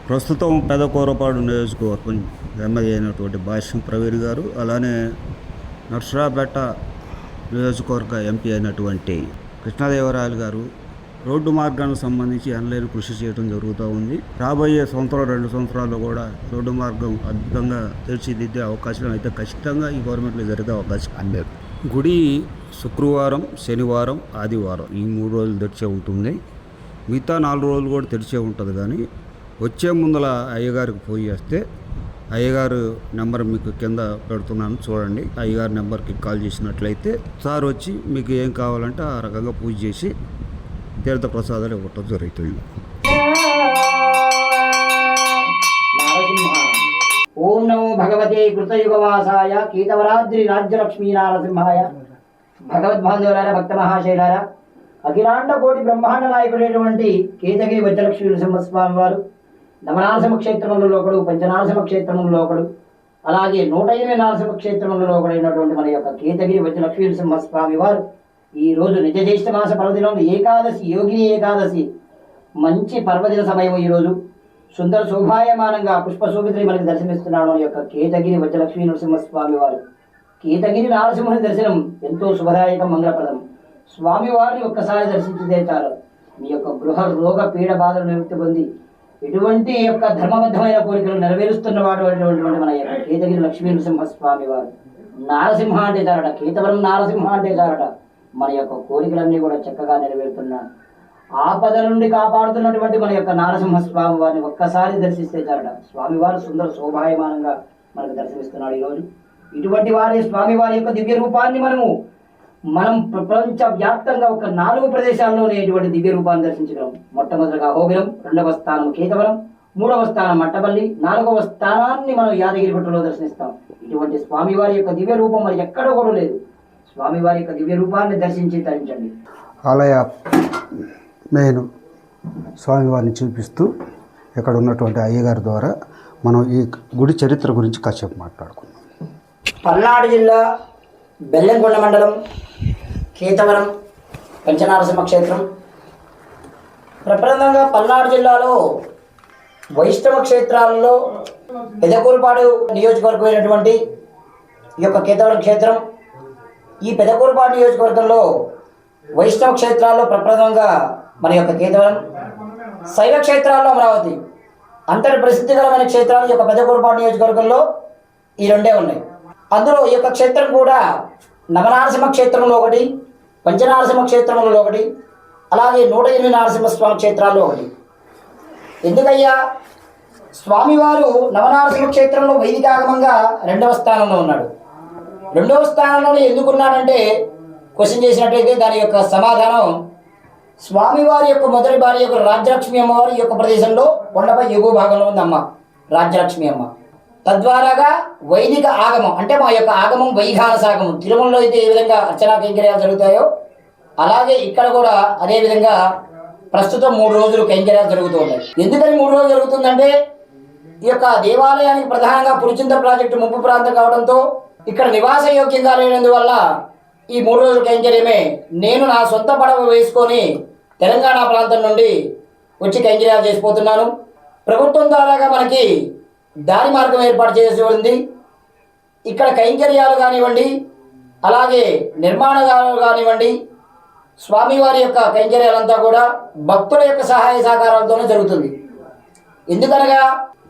ప్రస్తుతం పెదకూరపాడు నియోజకవర్గం ఎమ్మెల్యే అయినటువంటి భాష్యం ప్రవీణ్ గారు, అలానే నర్సరాపేట నియోజకవర్గ ఎంపీ అయినటువంటి కృష్ణదేవరాయలు గారు రోడ్డు మార్గానికి సంబంధించి ఎనలేని కృషి చేయడం జరుగుతూ ఉంది. రాబోయే సంవత్సరం 2 సంవత్సరాల్లో కూడా రోడ్డు మార్గం అద్భుతంగా తీర్చిదిద్దే అవకాశం అయితే ఖచ్చితంగా ఈ గవర్నమెంట్లో జరిగే అవకాశం అందలేదు. గుడి శుక్రవారం, శనివారం, ఆదివారం ఈ 3 రోజులు తెరిచే ఉంటుంది. మిగతా 4 రోజులు కూడా తెరిచే ఉంటుంది. కానీ వచ్చే ముందల అయ్యగారికి ఫోన్ చేస్తే అయ్యగారు నెంబర్ మీకు కింద పెడుతున్నాను, చూడండి. అయ్యగారి నెంబర్కి కాల్ చేసినట్లయితే సార్ వచ్చి మీకు ఏం కావాలంటే ఆ రకంగా పూజ చేసి తీర్థ ప్రసాదాలు ఇవ్వటం జరుగుతుంది. ఓం నమో భగవతే కృతయుగవాసాయ కీతవరాద్రి రాజ్యలక్ష్మీ నారసింహాయ. భగవద్బాంధవులారా, భక్త మహాశైలారా, అఖిలాండ కోటి బ్రహ్మాండ నాయకుడైనటువంటి కేతగిరి వజ్రలక్ష్మీ నరసింహస్వామి వారు నవనారసింహ క్షేత్రములలో ఒకడు, పంచనారసింహ క్షేత్రములలో ఒకడు, అలాగే 108 నారసింహ క్షేత్రములలో ఒకడైనటువంటి మన యొక్క కేతగిరి వజ్రలక్ష్మీ నరసింహస్వామి వారు ఈ రోజు నిజ జ్యేష్ఠ మాస పర్వదినం ఏకాదశి, యోగిని ఏకాదశి, మంచి పర్వదిన సమయం. ఈరోజు సుందర శోభాయమానంగా పుష్పశోభిత్రి మనకి దర్శనమిస్తున్నాడు మన యొక్క కేతగిరి వజ్రలక్ష్మీ నరసింహస్వామి వారు. కేతగిరి నారసింహుని దర్శనం ఎంతో శుభదాయకం, మంగళప్రదం. స్వామివారిని ఒక్కసారి దర్శించితే చాలు మీ యొక్క గృహ రోగ పీడ బాధలు నివృత్తి పొంది ఎటువంటి యొక్క ధర్మబద్ధమైన కోరికలు నెరవేరుస్తున్నవాడు అటువంటి మన యొక్క కేతగిరి లక్ష్మీ నరసింహస్వామి వారు. నారసింహ అంటే చాలట, కేతవరం నారసింహ అంటే చాలట, మన యొక్క కోరికలన్నీ కూడా చక్కగా నెరవేరుతున్నాడు. ఆపద నుండి కాపాడుతున్నటువంటి మన యొక్క నారసింహస్వామి వారిని ఒక్కసారి దర్శిస్తే చాలట, స్వామివారు సుందర శోభాయమానంగా మనకు దర్శనమిస్తున్నాడు ఈరోజు. ఇటువంటి వారి స్వామివారి యొక్క దివ్య రూపాన్ని మనం ప్రపంచ వ్యాప్తంగా ఒక 4 ప్రదేశాల్లోనే ఇటువంటి దివ్య రూపాన్ని దర్శించగలం. మొట్టమొదటిగా అహోబిలం, 2వ స్థానం కేతవరం, 3వ స్థానం మట్టపల్లి, 4వ స్థానాన్ని మనం యాదగిరిగుట్టలో దర్శనిస్తాం. ఇటువంటి స్వామివారి యొక్క దివ్య రూపం మరి ఎక్కడ కూడా లేదు. స్వామివారి యొక్క దివ్య రూపాన్ని దర్శించి తరించండి. ఆలయ మెయిన్ స్వామివారిని చూపిస్తూ ఇక్కడ ఉన్నటువంటి అయ్యగారి ద్వారా మనం ఈ గుడి చరిత్ర గురించి కాసేపు మాట్లాడుకుందాం. పల్నాడు జిల్లా బెల్లంకొండ మండలం కేతవరం పంచనారసింహ క్షేత్రం. ప్రప్రథమంగా పల్నాడు జిల్లాలో వైష్ణవ క్షేత్రాలలో పెదకూరుపాడు నియోజకవర్గమైనటువంటి ఈ యొక్క కేతవరం క్షేత్రం. ఈ పెదకూరుపాడు నియోజకవర్గంలో వైష్ణవ క్షేత్రాల్లో ప్రప్రథమంగా మన యొక్క కేతవరం, శైవ క్షేత్రాల్లో అమరావతి. అంతటి ప్రసిద్ధికరమైన క్షేత్రాలు ఈ యొక్క పెదకూరుపాడు నియోజకవర్గంలో ఈ 2 ఉన్నాయి. అందులో ఈ యొక్క క్షేత్రం కూడా నవనారసింహ క్షేత్రంలో ఒకటి, పంచనారసింహ క్షేత్రంలో ఒకటి, అలాగే 108 నారసింహస్వామి క్షేత్రాల్లో ఒకటి. ఎందుకయ్యా స్వామివారు నవనారసింహ క్షేత్రంలో వైదికాగమంగా 2వ స్థానంలో ఉన్నాడు. 2వ స్థానంలో ఎందుకున్నాడంటే క్వశ్చన్ చేసినట్లయితే దాని యొక్క సమాధానం, స్వామివారి యొక్క మొదటి భార్య యొక్క రాజ్యలక్ష్మి అమ్మవారు ఈ యొక్క ప్రదేశంలో కొండపై ఎగువ భాగంలో ఉంది అమ్మ రాజ్యలక్ష్మి అమ్మ. తద్వారాగా వైదిక ఆగమం అంటే మా యొక్క ఆగమం వైఖానసాగమం. తిరుమలలో అయితే ఏ విధంగా అర్చనా కైంకర్యాలు జరుగుతాయో అలాగే ఇక్కడ కూడా అదేవిధంగా ప్రస్తుతం 3 రోజులు కైంకర్యాలు జరుగుతూ ఉన్నాయి. ఎందుకని 3 రోజులు జరుగుతుందంటే ఈ యొక్క దేవాలయానికి ప్రధానంగా పులిచింత ప్రాజెక్టు ముంపు ప్రాంతం కావడంతో ఇక్కడ నివాస యోగ్యంగా లేనందువల్ల ఈ 3 రోజుల కైంకర్యమే నేను నా సొంత పడవ వేసుకొని తెలంగాణ ప్రాంతం నుండి వచ్చి కైంకర్యాలు చేసిపోతున్నాను. ప్రభుత్వం ద్వారాగా మనకి దారి మార్గం ఏర్పాటు చేసి ఉంది. ఇక్కడ కైంకర్యాలు కానివ్వండి, అలాగే నిర్మాణాలు కానివ్వండి, స్వామివారి యొక్క కైంకర్యాలంతా కూడా భక్తుల యొక్క సహాయ సహకారాలతోనే జరుగుతుంది. ఎందుకనగా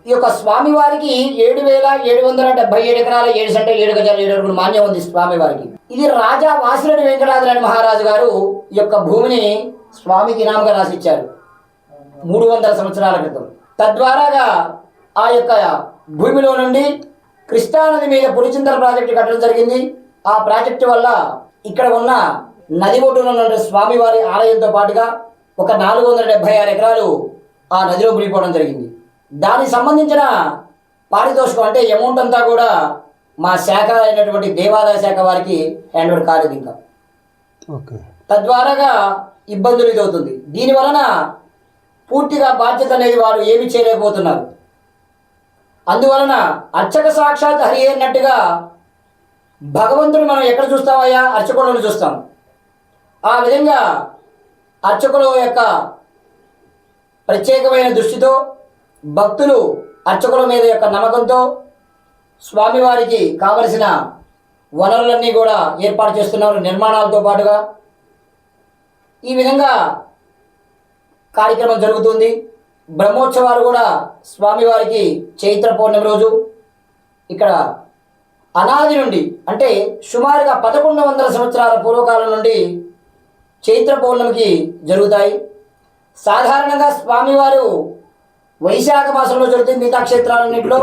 ఈ యొక్క స్వామివారికి 7,777 ఎకరాల 7 సెంట 7 గజాల 7 అడుగుల మాన్యం ఉంది స్వామివారికి. ఇది రాజా వాసిరెడ్డి వెంకటాద్రి మహారాజు గారు ఈ యొక్క భూమిని స్వామికి ఇనాముగా రాసిచ్చారు 300 సంవత్సరాల క్రితం. తద్వారాగా ఆ యొక్క భూమిలో నుండి కృష్ణానది మీద పులిచింతల ప్రాజెక్టు కట్టడం జరిగింది. ఆ ప్రాజెక్టు వల్ల ఇక్కడ ఉన్న నది ఒడ్డున ఉన్న స్వామివారి ఆలయంతో పాటుగా ఒక 476 ఎకరాలు ఆ నదిలో మునిగిపోవడం జరిగింది. దానికి సంబంధించిన పారితోషికం అంటే అమౌంట్ అంతా కూడా మా శాఖ అయినటువంటి దేవాదాయ శాఖ వారికి హ్యాండ్ ఓవర్ కాలేదు ఇంకా. తద్వారాగా ఇబ్బందులు ఎదురవుతుంది. దీనివలన పూర్తిగా బాధ్యత అనేది వారు ఏమి చేయలేకపోతున్నారు. అందువలన అర్చక సాక్షాత్ హరి అన్నట్టుగా భగవంతుడు మనం ఎక్కడ చూస్తామయ్యా? అర్చకులను చూస్తాం. ఆ విధంగా అర్చకుల యొక్క ప్రత్యేకమైన దృష్టితో భక్తులు అర్చకుల మీద యొక్క నమ్మకంతో స్వామివారికి కావలసిన వనరులన్నీ కూడా ఏర్పాటు చేస్తున్నారు నిర్మాణాలతో పాటుగా. ఈ విధంగా కార్యక్రమం జరుగుతుంది. బ్రహ్మోత్సవాలు కూడా స్వామివారికి చైత్ర పౌర్ణమి రోజు ఇక్కడ అనాది నుండి అంటే సుమారుగా 1100 సంవత్సరాల పూర్వకాలం నుండి చైత్ర పౌర్ణమికి జరుగుతాయి. సాధారణంగా స్వామివారు వైశాఖ మాసంలో జరుగుతుంది మిగతా క్షేత్రాలన్నింటిలో,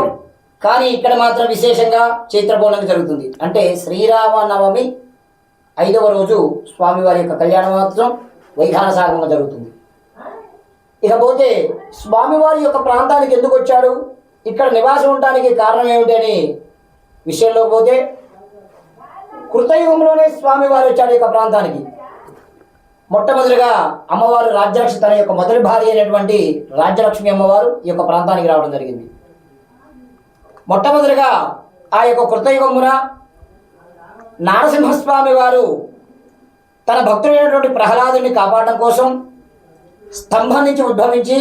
కానీ ఇక్కడ మాత్రం విశేషంగా చైత్ర పౌర్ణమి జరుగుతుంది. అంటే శ్రీరామనవమి 5వ రోజు స్వామివారి యొక్క కళ్యాణ మహోత్సవం వైఖాన సాగరంగా జరుగుతుంది. ఇకపోతే స్వామివారి యొక్క ప్రాంతానికి ఎందుకు వచ్చాడు, ఇక్కడ నివాసం ఉండడానికి కారణం ఏమిటి అని విషయంలో పోతే, కృతయుగంలోనే స్వామివారు వచ్చాడు యొక్క ప్రాంతానికి. మొట్టమొదటిగా అమ్మవారు రాజ్యలక్ష్మి తన యొక్క మొదటి భార్య అయినటువంటి రాజ్యలక్ష్మి అమ్మవారు ఈ యొక్క ప్రాంతానికి రావడం జరిగింది. మొట్టమొదటిగా ఆ యొక్క కృతయుగమున నారసింహస్వామి వారు తన భక్తుడైనటువంటి ప్రహ్లాదుని కాపాడడం కోసం స్తంభం నుంచి ఉద్భవించి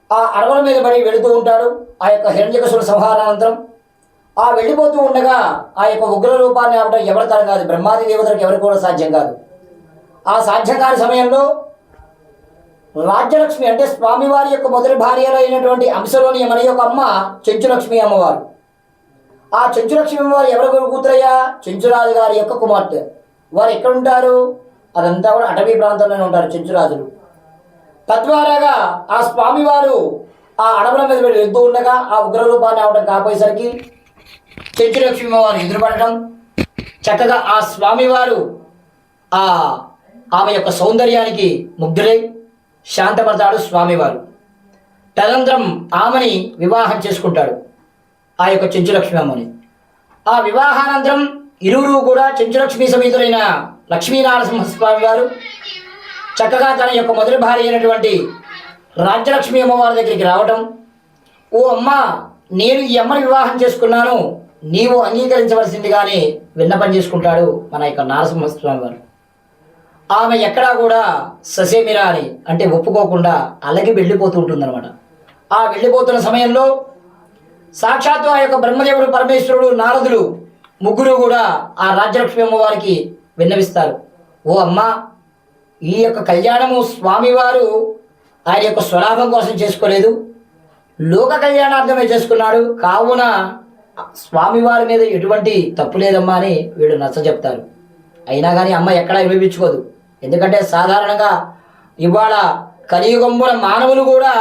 ఆ అడవుల మీద పడి వెళుతూ ఉంటాడు. ఆ యొక్క హిరణ్యకశుల సంహారానంతరం ఆ వెళ్ళిపోతూ ఉండగా ఆ యొక్క ఉగ్ర రూపాన్ని ఆపడం ఎవరి తరం కాదు, బ్రహ్మాది దేవతలకు ఎవరికి కూడా సాధ్యం కాదు. ఆ సాధ్యం కాని సమయంలో రాజ్యలక్ష్మి అంటే స్వామివారి యొక్క మొదటి భార్యలో అయినటువంటి అంశలోని మన యొక్క అమ్మ చెంచులక్ష్మి అమ్మవారు. ఆ చెంచులక్ష్మి అమ్మవారు ఎవరి కూతురయ్యా, చెంచురాజు గారి యొక్క కుమార్తె. వారు ఎక్కడ ఉంటారు, అదంతా కూడా అటవీ ప్రాంతంలోనే ఉంటారు చెంచురాజులు. తద్వారాగా ఆ స్వామివారు ఆ అడవుల మీద వెళ్తూ ఉండగా ఆ ఉగ్ర రూపాన్ని అవడం కాపోయేసరికి చెంచులక్ష్మి అమ్మవారు ఎదురుపడటం, చక్కగా ఆ స్వామివారు ఆమె యొక్క సౌందర్యానికి ముగ్ధులై శాంతపడతాడు స్వామివారు. తదనంతరం ఆమెని వివాహం చేసుకుంటాడు ఆ యొక్క చెంచులక్ష్మి అమ్మని. ఆ వివాహానంతరం ఇరువురు కూడా చెంచులక్ష్మి సమేతులైన లక్ష్మీనారసింహస్వామి వారు చక్కగా తన యొక్క మొదటి భార్య అయినటువంటి రాజ్యలక్ష్మి అమ్మవారి దగ్గరికి రావటం, ఓ అమ్మ, నేను ఈ అమ్మని వివాహం చేసుకున్నాను, నీవు అంగీకరించవలసిందిగానే విన్నపం చేసుకుంటాడు మన యొక్క నారసింహస్వామి వారు. ఆమె ఎక్కడా కూడా ససేమిరా అని అంటే ఒప్పుకోకుండా అలాగే వెళ్ళిపోతూ ఉంటుందన్నమాట. ఆ వెళ్ళిపోతున్న సమయంలో సాక్షాత్తు ఆ యొక్క బ్రహ్మదేవుడు, పరమేశ్వరుడు, నారదులు ముగ్గురు కూడా ఆ రాజ్యలక్ష్మి అమ్మవారికి విన్నవిస్తారు, ఓ అమ్మ, ఈ యొక్క కళ్యాణము స్వామివారు ఆయన యొక్క స్వలాభం కోసం చేసుకోలేదు, లోక కళ్యాణార్థమే చేసుకున్నాడు, కావున స్వామివారి మీద ఎటువంటి తప్పు లేదమ్మా అని వీళ్ళు నచ్చ చెప్తారు. అయినా కానీ అమ్మ ఎక్కడా వినిపించుకోదు. ఎందుకంటే సాధారణంగా ఇవాళ కలియుగంబుల మానవులు కూడా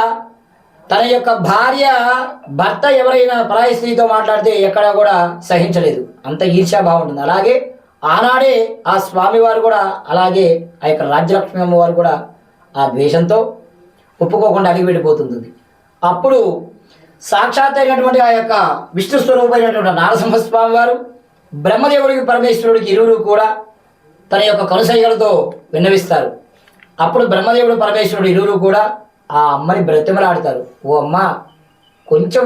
తన యొక్క భార్య భర్త ఎవరైనా పరాయి స్త్రీతో మాట్లాడితే ఎక్కడా కూడా సహించలేదు, అంత ఈర్ష్యా బాగుంటుంది. అలాగే ఆనాడే ఆ స్వామివారు కూడా అలాగే ఆ యొక్క రాజ్యలక్ష్మి అమ్మవారు కూడా ఆ ద్వేషంతో ఒప్పుకోకుండా అడిగి వెళ్ళిపోతుంది. అప్పుడు సాక్షాత్ అయినటువంటి ఆ యొక్క విష్ణు స్వరూపమైనటువంటి నారసింహస్వామి వారు బ్రహ్మదేవుడికి, పరమేశ్వరుడికి ఇరువురు కూడా తన యొక్క కనుసైగలతో విన్నవిస్తారు. అప్పుడు బ్రహ్మదేవుడు, పరమేశ్వరుడు ఇరువురు కూడా ఆ అమ్మని బ్రతిమలాడతారు, ఓ అమ్మ, కొంచెం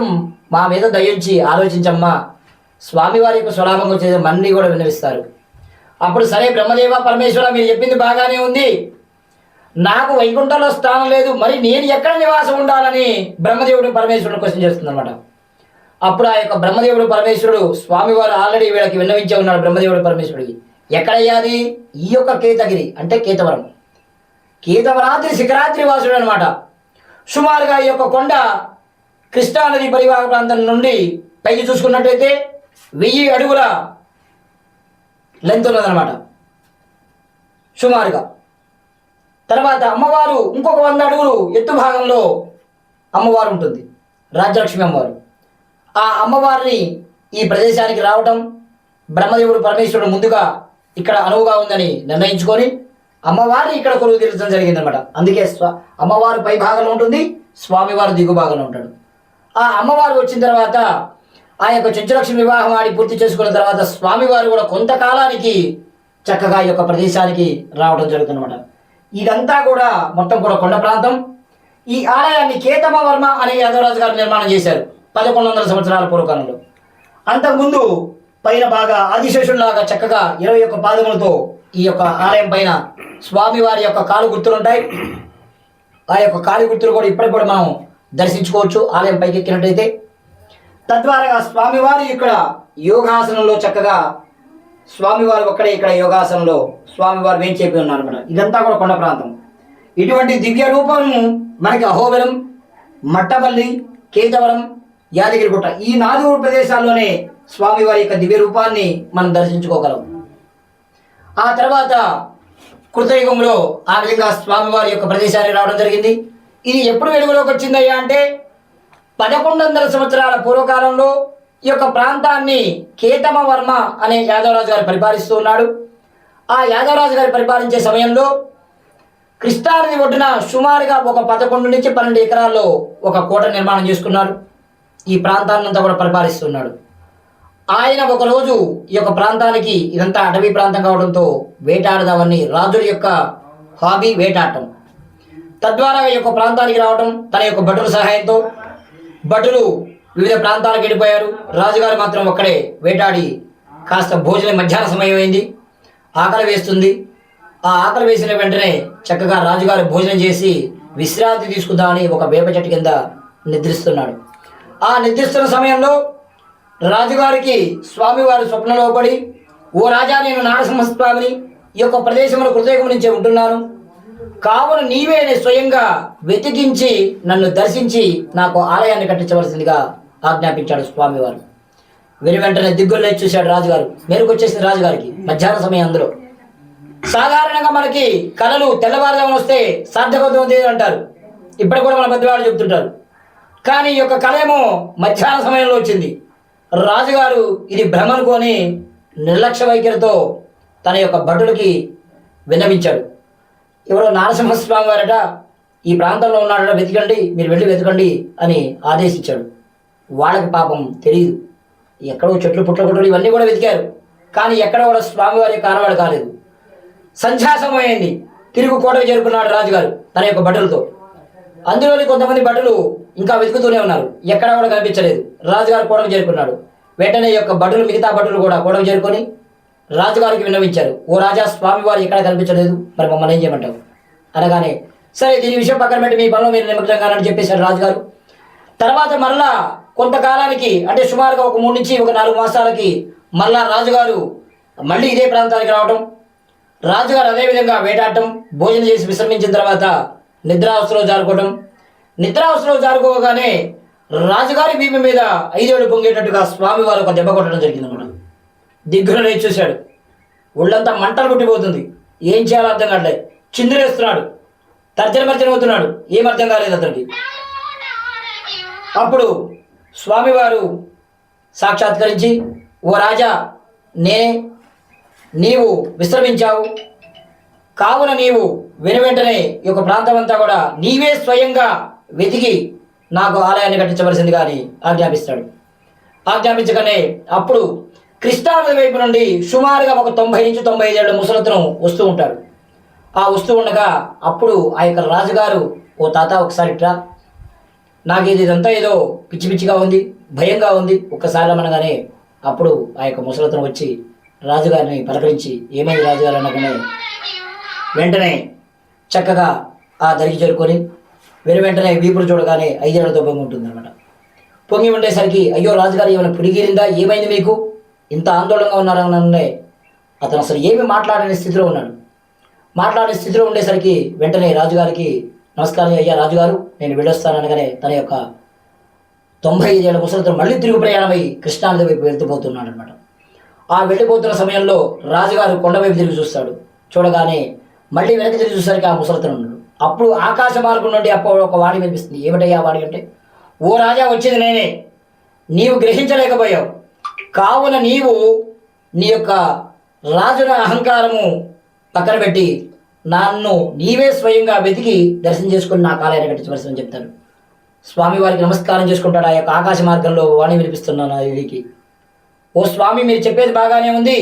మా మీద దయించి ఆలోచించమ్మా, స్వామివారి యొక్క స్వలాభం వచ్చేది మన్ని కూడా విన్నవిస్తారు. అప్పుడు సరే బ్రహ్మదేవ, పరమేశ్వర, మీరు చెప్పింది బాగానే ఉంది, నాకు వైకుంఠంలో స్థానం లేదు, మరి నేను ఎక్కడ నివాసం ఉండాలని బ్రహ్మదేవుడు, పరమేశ్వరుడు క్వశ్చన్ చేస్తుందన్నమాట. అప్పుడు ఆ యొక్క బ్రహ్మదేవుడు, పరమేశ్వరుడు స్వామివారు ఆల్రెడీ వీళ్ళకి విన్నవించే ఉన్నాడు బ్రహ్మదేవుడు, పరమేశ్వరుడికి. ఎక్కడయ్యాది, ఈ యొక్క కేతగిరి అంటే కేతవరం, కేతవరాత్రి శిఖరాద్రి వాసుడు అనమాట. సుమారుగా ఈ యొక్క కొండ కృష్ణానది పరివాహక ప్రాంతం నుండి పైకి చూసుకున్నట్టయితే 1000 అడుగుల లెంత్ ఉన్నదనమాట సుమారుగా. తర్వాత అమ్మవారు ఇంకొక 100 అడుగులు ఎత్తు భాగంలో అమ్మవారు ఉంటుంది, రాజ్యలక్ష్మి అమ్మవారు. ఆ అమ్మవారిని ఈ ప్రదేశానికి రావటం బ్రహ్మదేవుడు, పరమేశ్వరుడు ముందుగా ఇక్కడ అనువుగా ఉందని నిర్ణయించుకొని అమ్మవారిని ఇక్కడ కొలువు తీర్చడం జరిగిందనమాట. అందుకే అమ్మవారు పై భాగంలో ఉంటుంది, స్వామివారు దిగు భాగంలో ఉంటాడు. ఆ అమ్మవారు వచ్చిన తర్వాత ఆ యొక్క చెంచులక్ష్మి వివాహం ఆడి పూర్తి చేసుకున్న తర్వాత స్వామివారు కూడా కొంతకాలానికి చక్కగా ఈ యొక్క ప్రదేశానికి రావడం జరుగుతుందన్నమాట. ఇదంతా కూడా మొత్తం కూడా కొండ ప్రాంతం. ఈ ఆలయాన్ని కేతమవర్మ అనే యాదవరాజు గారు నిర్మాణం చేశారు 1100 సంవత్సరాల పూర్వకాలంలో. అంతకుముందు పైన బాగా ఆదిశేషుల్లాగా చక్కగా 21 పాదములతో ఈ యొక్క ఆలయం పైన స్వామివారి యొక్క కాలు గుర్తులు ఉంటాయి. ఆ యొక్క కాలు గుర్తులు కూడా ఇప్పటికి కూడా మనం దర్శించుకోవచ్చు ఆలయం పైకి ఎక్కినట్టయితే. తద్వారా స్వామివారి ఇక్కడ యోగాసనంలో చక్కగా స్వామివారు ఒక్కడే ఇక్కడ యోగాసనంలో స్వామివారు వేంచేపి ఉన్నారు అన్నమాట. ఇదంతా కూడా కొండ ప్రాంతం. ఇటువంటి దివ్య రూపము మనకి అహోబిలం, మట్టపల్లి, కేతవరం, యాదగిరిగుట్ట ఈ 4 ప్రదేశాల్లోనే స్వామివారి యొక్క దివ్య రూపాన్ని మనం దర్శించుకోగలం. ఆ తర్వాత కృతయుగంలో ఆ విధంగా స్వామివారి యొక్క ప్రదేశానికి రావడం జరిగింది. ఇది ఎప్పుడు వెలుగులోకి వచ్చిందయ్యా అంటే 1100 సంవత్సరాల పూర్వకాలంలో ఈ యొక్క ప్రాంతాన్ని కేతమవర్మ అనే యాదవరాజు గారు పరిపాలిస్తూ ఉన్నాడు. ఆ యాదవరాజు గారు పరిపాలించే సమయంలో కృష్ణానది ఒడ్డున సుమారుగా ఒక 11 నుంచి 12 ఎకరాల్లో ఒక కోట నిర్మాణం చేసుకున్నాడు. ఈ ప్రాంతాన్నంతా కూడా పరిపాలిస్తున్నాడు. ఆయన ఒకరోజు ఈ యొక్క ప్రాంతానికి, ఇదంతా అటవీ ప్రాంతం కావడంతో వేటాడదామని, రాజుల యొక్క హాబీ వేటాడటం. తద్వారా ఈ యొక్క ప్రాంతానికి రావటం తన యొక్క భటుల సహాయంతో. భటులు వివిధ ప్రాంతాలకు వెళ్ళిపోయారు. రాజుగారు మాత్రం ఒక్కడే వేటాడి కాస్త భోజనం మధ్యాహ్న సమయం అయింది, ఆకలి వేస్తుంది. ఆ ఆకలి వేసిన వెంటనే చక్కగా రాజుగారు భోజనం చేసి విశ్రాంతి తీసుకుందామని ఒక వేప చెట్టు కింద నిద్రిస్తున్నాడు. ఆ నిద్రిస్తున్న సమయంలో రాజుగారికి స్వామివారు స్వప్నంలో పడి, ఓ రాజా, నేను నారసింహస్వామిని, ఈ యొక్క ప్రదేశంలో కృతయుగం నుంచే ఉంటున్నాను, కావున నీవే స్వయంగా వెతికించి నన్ను దర్శించి నాకు ఆలయాన్ని కట్టించవలసిందిగా ఆజ్ఞాపించాడు స్వామివారు. వెంటనే దిగ్గులు లేచి చూశాడు రాజుగారు. మేరకు వచ్చేసింది రాజుగారికి మధ్యాహ్న సమయం. అందులో సాధారణంగా మనకి కళలు తెల్లవారుజామున వస్తే సార్థకవుతుంది అంటారు, ఇప్పుడు కూడా మన పెద్దవాళ్ళు చెప్తుంటారు. కానీ ఈ యొక్క కళ ఏమో మధ్యాహ్న సమయంలో వచ్చింది. రాజుగారు ఇది భ్రమ అనుకొని నిర్లక్ష్య వైఖరితో తన యొక్క భటులకి విన్నవించాడు. ఎవరో నారసింహస్వామి వారట ఈ ప్రాంతంలో ఉన్నాడట, వెతకండి, మీరు వెళ్ళి వెతకండి అని ఆదేశించాడు. వాళ్ళకి పాపం తెలియదు. ఎక్కడో చెట్లు పుట్ల గుట్టలు ఇవన్నీ కూడా వెతికారు, కానీ ఎక్కడ కూడా స్వామివారి యొక్క ఆనవాడు కాలేదు. సంధ్యా సమయం అయింది. తిరుగు కోటకు చేరుకున్నాడు రాజుగారు తన యొక్క భటులతో. అందులోని కొంతమంది భటులు ఇంకా వెతుకుతూనే ఉన్నారు, ఎక్కడా కూడా కనిపించలేదు. రాజుగారు కోటకు చేరుకున్నాడు. వెంటనే యొక్క భటులు, మిగతా భటులు కూడా కోటకు చేరుకొని రాజుగారికి విన్నవించారు. ఓ రాజా, స్వామివారు ఎక్కడ కనిపించలేదు, మరి మమ్మల్ని ఏం చేయమంటావు అనగానే, సరే దీని విషయం పక్కన పెట్టి మీ పనిలో మీరు నిమగ్నంగానని చెప్పేశారు రాజుగారు. తర్వాత మరలా కొంతకాలానికి, అంటే సుమారుగా ఒక 3 నుంచి 4 మాసాలకి మళ్ళా రాజుగారు మళ్ళీ ఇదే ప్రాంతానికి రావడం. రాజుగారు అదేవిధంగా వేటాడటం, భోజనం చేసి విశ్రమించిన తర్వాత నిద్రావస్థలో జారుకోవడం. నిద్రావస్థలో జారుకోగానే రాజుగారి భీమి మీద 5 ఏళ్ళు పొంగేటట్టుగా స్వామివారు ఒక దెబ్బ కొట్టడం జరిగిందన్నమాట. దిగ్గున లేచి చూశాడు. ఒళ్ళంతా మంటలు పుట్టిపోతుంది. ఏం చేయాలో అర్థం కావట్లేదు. చిందులేస్తున్నాడు, తర్జన అవుతున్నాడు. ఏం అర్థం కాలేదు అతనికి. అప్పుడు స్వామివారు సాక్షాత్కరించి, ఓ రాజా, నీవు విశ్రమించావు, కావున నీవు వెంటనే ఈ యొక్క ప్రాంతం అంతా కూడా నీవే స్వయంగా వెతికి నాకు ఆలయాన్ని కట్టించవలసిందిగా అని ఆజ్ఞాపిస్తాడు. ఆజ్ఞాపించగానే అప్పుడు కృష్ణానది వైపు నుండి సుమారుగా ఒక 90 నుంచి 95 ఏళ్ళ ముసలతను వస్తూ ఉంటాడు. ఆ వస్తూ ఉండగా అప్పుడు ఆ యొక్క రాజుగారు, ఓ తాత ఒకసారి ఇట్రా, నాకు ఇదంతా ఏదో పిచ్చి పిచ్చిగా ఉంది, భయంగా ఉంది, ఒక్కసారి రమ్మనగానే అప్పుడు ఆ యొక్క ముసలతను వచ్చి రాజుగారిని పలకరించి, ఏమైంది రాజుగారు అనగానే వెంటనే చక్కగా ఆ దరికి చేరుకొని వెంటనే వీపుడు చూడగానే 5 ఏళ్లతో పొంగి ఉంటుంది అనమాట. పొంగి ఉండేసరికి, అయ్యో రాజుగారు ఏమైనా పిడిగిరిందా, ఏమైంది మీకు, ఇంత ఆందోళనగా ఉన్నారనగానే అతను అసలు ఏమి మాట్లాడని స్థితిలో ఉన్నాడు. మాట్లాడే స్థితిలో ఉండేసరికి వెంటనే రాజుగారికి, నమస్కారం అయ్యా రాజుగారు, నేను వెళ్ళొస్తాననగానే తన యొక్క 95 ఏళ్ల ముసలితో మళ్ళీ తిరుగు ప్రయాణమై కృష్ణానది వైపు వెళ్తుపోతున్నాడు అనమాట. ఆ వెళ్ళిపోతున్న సమయంలో రాజుగారు కొండ వైపు తిరిగి చూస్తాడు. చూడగానే మళ్ళీ వెనక్కి తిరిగి చూసరికి ఆ ముసలితను ఉన్నాడు. అప్పుడు ఆకాశ మార్గం నుండి అప్పుడు ఒక వాణి వినిపిస్తుంది. ఏమిటయ్యా వాణి అంటే, ఓ రాజా, వచ్చింది నేనే, నీవు గ్రహించలేకపోయావు, కావున నీవు నీ యొక్క రాజుల అహంకారము పక్కన పెట్టి నన్ను నీవే స్వయంగా వెతికి దర్శనం చేసుకుని నా ఆలయాన్ని కట్టించవలసిందని చెప్తాడు. స్వామివారికి నమస్కారం చేసుకుంటాడు. ఆ యొక్క ఆకాశ మార్గంలో వాణి వినిపిస్తున్నాను వీరికి, ఓ స్వామి, మీరు చెప్పేది బాగానే ఉంది,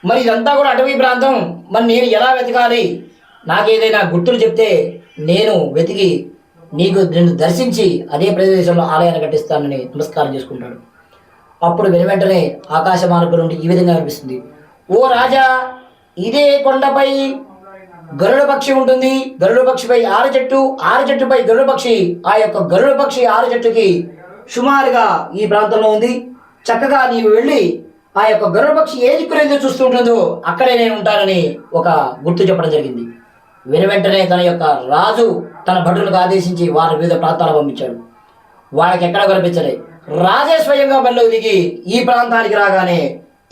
మరి ఇదంతా కూడా అటవీ ప్రాంతం, మరి నేను ఎలా వెతకాలి, నాకేదైనా గుర్తులు చెప్తే నేను వెతికి నిన్ను దర్శించి అదే ప్రదేశంలో ఆలయాన్ని కట్టిస్తానని నమస్కారం చేసుకుంటాడు. అప్పుడు వెంటనే ఆకాశ మార్గం నుండి ఈ విధంగా అనిపిస్తుంది, ఓ రాజా, ఇదే కొండపై గరుడ పక్షి ఉంటుంది. గరుడ పక్షిపై ఆరు చెట్టుపై గరుడ పక్షి. ఆ యొక్క గరుడ పక్షి ఆరు చెట్టుకి సుమారుగా ఈ ప్రాంతంలో ఉంది. చక్కగా నీవు వెళ్ళి ఆ యొక్క గరుడ పక్షి ఏ దిక్కునేదో చూస్తూ ఉంటుందో అక్కడే నేను ఉంటానని ఒక గుర్తు చెప్పడం జరిగింది. వెంటనే తన యొక్క రాజు తన భటులకు ఆదేశించి వారి వివిధ ప్రాంతాలకు పంపించాడు. వాళ్ళకి ఎక్కడ కనిపించలే. రాజే స్వయంగా బరిలో దిగి ఈ ప్రాంతానికి రాగానే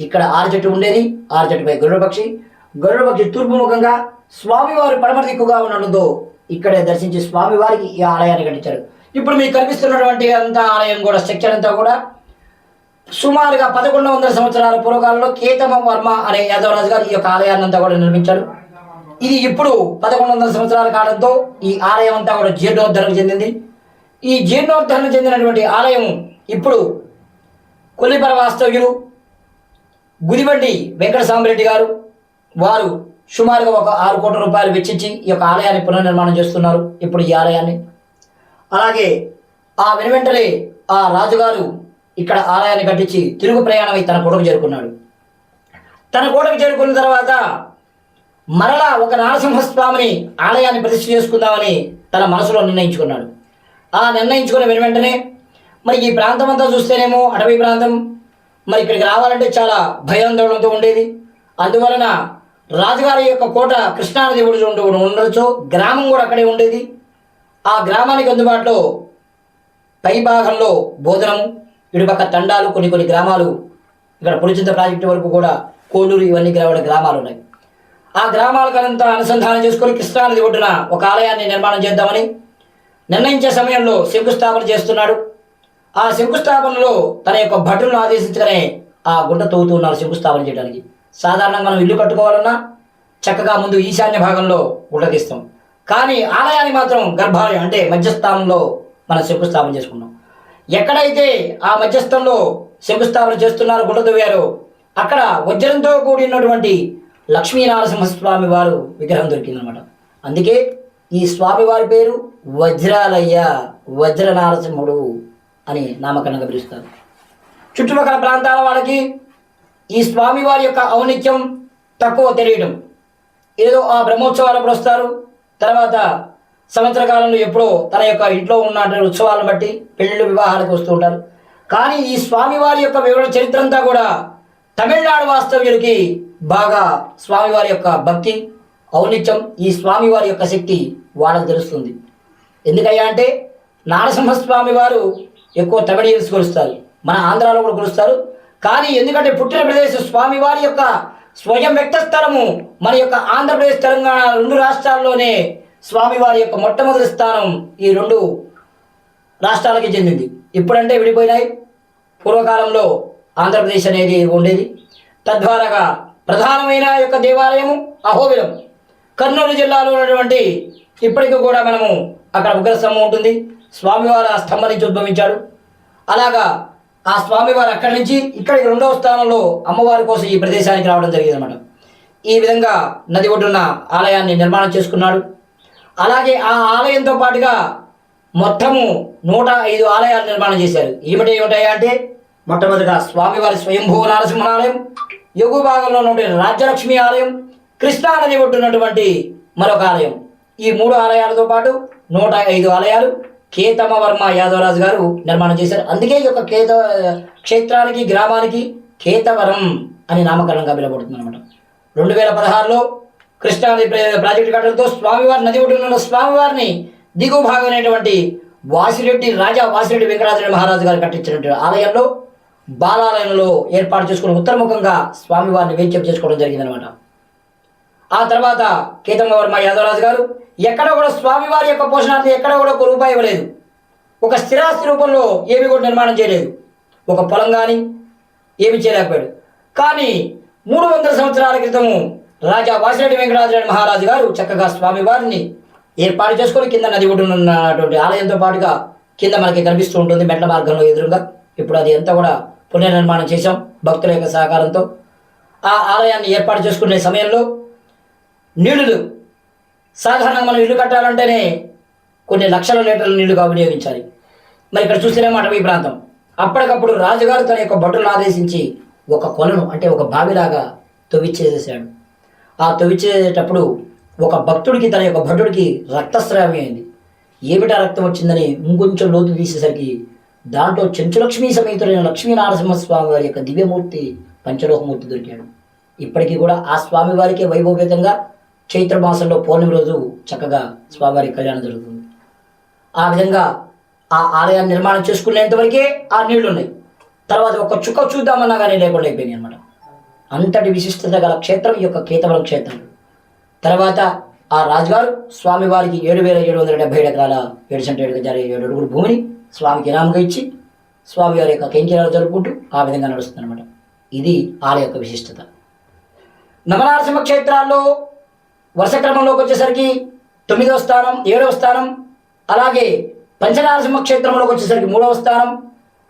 ఇక్కడ ఆరు చెట్టు ఉండేది. ఆరు చెట్టుపై గరుడ పక్షి తూర్పు ముఖంగా స్వామివారి పడమర దిక్కుగా ఉండడంతో ఇక్కడే దర్శించి స్వామివారికి ఈ ఆలయాన్ని కట్టించారు. ఇప్పుడు మీకు కనిపిస్తున్నటువంటి అంతా ఆలయం కూడా స్ట్రక్చర్ అంతా కూడా సుమారుగా 1100 సంవత్సరాల పూర్వకాలంలో కేతమ వర్మ అనే యాదవరాజు గారు ఈ యొక్క ఆలయాన్ని అంతా కూడా నిర్మించారు. ఇది ఇప్పుడు 1100 సంవత్సరాల కాలంతో ఈ ఆలయం అంతా కూడా జీర్ణోద్ధరణ చెందింది. ఈ జీర్ణోద్ధరణ చెందినటువంటి ఆలయం ఇప్పుడు కొల్లిపర వాస్తవ్యులు గుదిబండి వెంకట సాంబరెడ్డి గారు వారు సుమారుగా ఒక 6 కోట్ల రూపాయలు వెచ్చించి ఈ యొక్క ఆలయాన్ని పునర్నిర్మాణం చేస్తున్నారు ఇప్పుడు ఈ ఆలయాన్ని. అలాగే ఆ వెనువెంటనే ఆ రాజుగారు ఇక్కడ ఆలయాన్ని కట్టించి తిరుగు ప్రయాణమై తన కోటకు చేరుకున్నాడు. తన కోటకు చేరుకున్న తర్వాత మరలా ఒక నరసింహస్వామిని ఆలయాన్ని ప్రతిష్ఠ చేసుకుందామని తన మనసులో నిర్ణయించుకున్నాడు. ఆ నిర్ణయించుకున్న వెనువెంటనే మరి ఈ ప్రాంతం అంతా చూస్తేనేమో అటవీ ప్రాంతం, మరి ఇక్కడికి రావాలంటే చాలా భయాందోళనతో ఉండేది. అందువలన రాజుగారి యొక్క కోట కృష్ణానది ఉండొచ్చు, గ్రామం కూడా అక్కడే ఉండేది. ఆ గ్రామానికి అందుబాటులో పై భాగంలో బోధనము, ఇటుపక్క తండాలు, కొన్ని గ్రామాలు, ఇక్కడ పులిచింత ప్రాజెక్టు వరకు కూడా కోడూరు ఇవన్నీ గ్రామాలు ఉన్నాయి. ఆ గ్రామాలకంతా అనుసంధానం చేసుకొని కృష్ణానది ఒడ్డున ఒక ఆలయాన్ని నిర్మాణం చేద్దామని నిర్ణయించే సమయంలో శంకుస్థాపన చేస్తున్నాడు. ఆ శంకుస్థాపనలో తన యొక్క భటులను ఆదేశించగానే ఆ గుంట తవ్వుతున్నారు శంకుస్థాపన చేయడానికి. సాధారణంగా మనం ఇల్లు కట్టుకోవాలన్నా చక్కగా ముందు ఈశాన్య భాగంలో గుంట తీస్తాం, కానీ ఆలయాన్ని మాత్రం గర్భాలయం అంటే మధ్యస్థానంలో మనం శంకుస్థాపన చేసుకున్నాం. ఎక్కడైతే ఆ మధ్యస్థంలో శంకుస్థాపన చేస్తున్నారో గుంట తవ్వారో అక్కడ వజ్రంతో కూడినటువంటి లక్ష్మీనరసింహస్వామి వారు విగ్రహం దొరికిందనమాట. అందుకే ఈ స్వామివారి పేరు వజ్రాలయ్య, వజ్ర నారసింహుడు అని నామకరణంగా పిలుస్తారు. చుట్టుపక్కల ప్రాంతాల వాళ్ళకి ఈ స్వామివారి యొక్క ఔన్నత్యం తక్కువ తెలియడం, ఏదో ఆ బ్రహ్మోత్సవాలప్పుడు వస్తారు, తర్వాత సంవత్సర కాలంలో ఎప్పుడో తన యొక్క ఇంట్లో ఉన్న ఉత్సవాలను బట్టి పెళ్ళిళ్ళు వివాహాలకు వస్తూ ఉంటారు. కానీ ఈ స్వామివారి యొక్క వివరణ చరిత్ర అంతా కూడా తమిళనాడు వాస్తవ్యులకి బాగా స్వామివారి యొక్క భక్తి ఔన్నత్యం, ఈ స్వామివారి యొక్క శక్తి వాళ్ళకు తెలుస్తుంది. ఎందుకయ్యా అంటే నరసింహస్వామి వారు ఎక్కువ తమిళీయులు కొలుస్తారు, మన ఆంధ్రాలో కూడా కొలుస్తారు. కానీ ఎందుకంటే పుట్టిన ప్రదేశం స్వామివారి యొక్క స్వయం వ్యక్త స్థలము మన యొక్క ఆంధ్రప్రదేశ్, తెలంగాణ 2 రాష్ట్రాల్లోనే స్వామివారి యొక్క మొట్టమొదటి స్థానం ఈ 2 రాష్ట్రాలకి చెందింది. ఇప్పుడంటే విడిపోయినాయి, పూర్వకాలంలో ఆంధ్రప్రదేశ్ అనేది ఉండేది. తద్వారాగా ప్రధానమైన యొక్క దేవాలయము అహోబిలం, కర్నూలు జిల్లాలో ఉన్నటువంటి ఇప్పటికీ కూడా మనము అక్కడ ఉగ్రస్తంభం ఉంటుంది. స్వామివారు ఆ స్తంభం నుంచి ఉద్భవించాడు. అలాగా ఆ స్వామివారు అక్కడి నుంచి ఇక్కడికి 2వ స్థానంలో అమ్మవారి కోసం ఈ ప్రదేశానికి రావడం జరిగింది అనమాట. ఈ విధంగా నది ఒడ్డున ఆలయాన్ని నిర్మాణం చేసుకున్నాడు. అలాగే ఆ ఆలయంతో పాటుగా మొత్తము 105 ఆలయాలు నిర్మాణం చేశారు. ఏమిటాయా అంటే మొట్టమొదటిగా స్వామివారి స్వయంభూ నరసింహాలయం, ఎగువ భాగంలో ఉన్నటువంటి రాజ్యలక్ష్మి ఆలయం, కృష్ణానది ఒడ్డున్నటువంటి మరొక ఆలయం. ఈ 3 ఆలయాలతో పాటు 105 ఆలయాలు కేతమవర్మ యాదవరాజు గారు నిర్మాణం చేశారు. అందుకే ఈ యొక్క క్షేత్రానికి గ్రామానికి కేతవరం అని నామకరణంగా పిలువబడుతుంది అనమాట. 2016లో కృష్ణానది ప్రాజెక్టు కట్టడంతో స్వామివారి నది ఒడ్డున స్వామివారిని దిగువ భాగం అనేటువంటి రాజా వాసిరెడ్డి వెంకటాద్రి మహారాజు గారు కట్టించినటువంటి ఆలయంలో బాలాలయంలో ఏర్పాటు చేసుకుని ఉత్తరముఖంగా స్వామివారిని వేంచేపు చేసుకోవడం జరిగిందనమాట. ఆ తర్వాత కేతమవర్మ యాదవరాజు గారు ఎక్కడ కూడా స్వామివారి యొక్క పోషణార్థం ఎక్కడ కూడా 1 రూపాయి ఇవ్వలేదు. ఒక స్థిరాస్తి రూపంలో ఏమి కూడా నిర్మాణం చేయలేదు. ఒక పొలం కానీ ఏమి చేయలేకపోయాడు. కానీ 300 సంవత్సరాల క్రితము రాజా వాసిరెడ్డి వెంకటాద్రి మహారాజు గారు చక్కగా స్వామివారిని ఏర్పాటు చేసుకొని కింద నది ఒడ్డున ఉన్నటువంటి ఆలయంతో పాటుగా కింద మనకి కనిపిస్తూ ఉంటుంది మెట్ల మార్గంలో ఎదురుగా. ఇప్పుడు అది అంతా కూడా పునర్నిర్మాణం చేశాం భక్తుల యొక్క సహకారంతో. ఆ ఆలయాన్ని ఏర్పాటు చేసుకునే సమయంలో నీళ్లు సాధారణంగా మనం ఇల్లు కట్టాలంటేనే కొన్ని లక్షల లీటర్ల నీళ్లుగా వినియోగించాలి. మరి ఇక్కడ చూస్తేనేమో అటవీ ప్రాంతం. అప్పటికప్పుడు రాజుగారు తన యొక్క భటులను ఆదేశించి ఒక కొలను అంటే ఒక బావిలాగా తవ్విచ్చేసేసాడు. ఆ తవ్విచ్చేటప్పుడు ఒక భక్తుడికి తన యొక్క భటుడికి రక్తస్రావం అయింది. ఏమిటా రక్తం వచ్చిందని ఇంకొంచెం లోతు తీసేసరికి దాంట్లో చెంచులక్ష్మీ సమేతుడైన లక్ష్మీ నరసింహస్వామి వారి యొక్క దివ్యమూర్తి పంచలోహమూర్తి దొరికాడు. ఇప్పటికీ కూడా ఆ స్వామి వారికి వైభవపేతంగా చైత్ర మాసంలో పౌర్ణమి రోజు చక్కగా స్వామివారి కళ్యాణం జరుగుతుంది. ఆ విధంగా ఆ ఆలయాన్ని నిర్మాణం చేసుకునేంత వరకే ఆ నీళ్లు ఉన్నాయి. తర్వాత ఒక చుక్క చూద్దామన్నా కానీ లేకుండా అయిపోయినాయి అనమాట. అంతటి విశిష్టత గల క్షేత్రం ఈ యొక్క కేతవరం క్షేత్రం. తర్వాత ఆ రాజుగారు స్వామివారికి 7,770 ఎకరాల 7 సెంట్ 7 అడుగుల భూమిని స్వామికి ఇనాముగా ఇచ్చి స్వామివారి యొక్క కైంకర్యాలు జరుపుకుంటూ ఆ విధంగా నడుస్తుంది అనమాట. ఇది ఆలయ యొక్క విశిష్టత. నవనారసింహ క్షేత్రాల్లో వరుస క్రమంలోకి వచ్చేసరికి 9వ స్థానం, 7వ స్థానం, అలాగే పంచనారసింహ క్షేత్రంలోకి వచ్చేసరికి 3వ స్థానం,